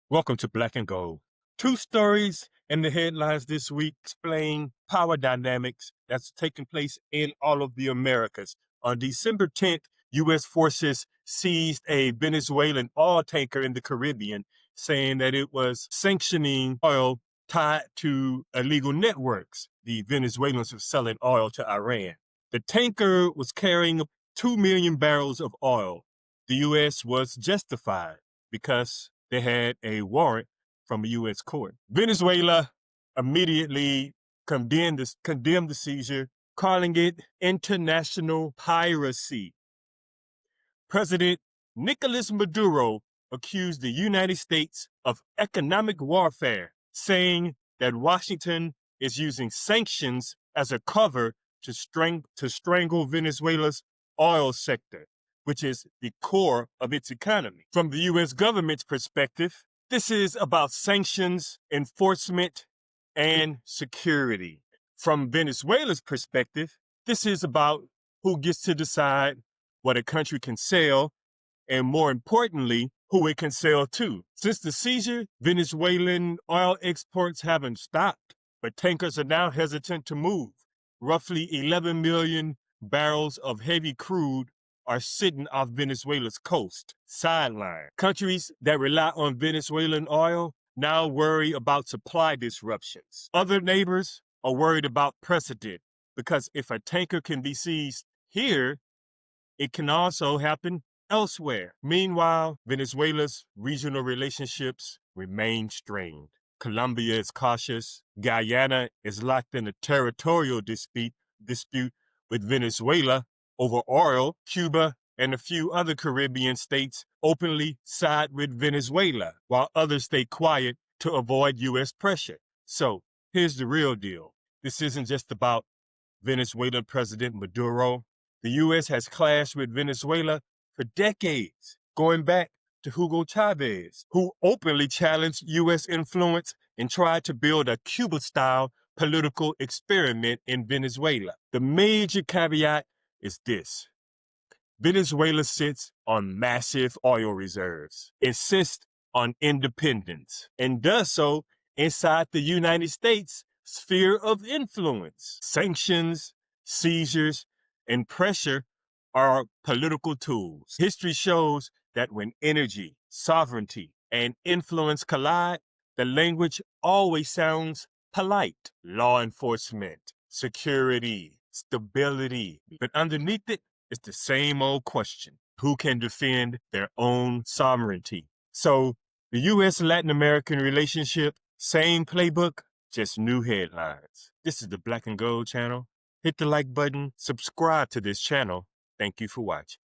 Welcome to Black and Gold. Two stories in the headlines this week explain power dynamics that's taking place in all of the Americas. On December 10th, U.S. forces seized a Venezuelan oil tanker in the Caribbean, saying that it was sanctioning oil tied to illegal networks. The Venezuelans were selling oil to Iran. The tanker was carrying 2 million barrels of oil. The U.S. was justified because they had a warrant from a U.S. court. Venezuela immediately condemned the seizure, calling it international piracy. President Nicolas Maduro accused the United States of economic warfare, saying that Washington is using sanctions as a cover to strangle Venezuela's oil sector, which is the core of its economy. From the U.S. government's perspective, this is about sanctions, enforcement, and security. From Venezuela's perspective, this is about who gets to decide what a country can sell, and more importantly, who it can sell to. Since the seizure, Venezuelan oil exports haven't stopped, but tankers are now hesitant to move. Roughly 11 million barrels of heavy crude are sitting off Venezuela's coast, sidelined. Countries that rely on Venezuelan oil now worry about supply disruptions. Other neighbors are worried about precedent, because if a tanker can be seized here, it can also happen elsewhere. Meanwhile, Venezuela's regional relationships remain strained. Colombia is cautious. Guyana is locked in a territorial dispute with Venezuela over oil. Cuba and a few other Caribbean states openly side with Venezuela, while others stay quiet to avoid U.S. pressure. So here's the real deal. This isn't just about Venezuelan President Maduro. The U.S. has clashed with Venezuela for decades, going back to Hugo Chavez, who openly challenged U.S. influence and tried to build a Cuba-style political experiment in Venezuela. The major caveat is this: Venezuela sits on massive oil reserves, insists on independence, and does so inside the United States' sphere of influence. Sanctions, seizures, and pressure are political tools. History shows that when energy, sovereignty, and influence collide, the language always sounds polite. Law enforcement, security, stability. But underneath it is the same old question: who can defend their own sovereignty? So the U.S.-Latin American relationship, same playbook, just new headlines. This is the Black and Gold channel. Hit the like button, subscribe to this channel. Thank you for watching.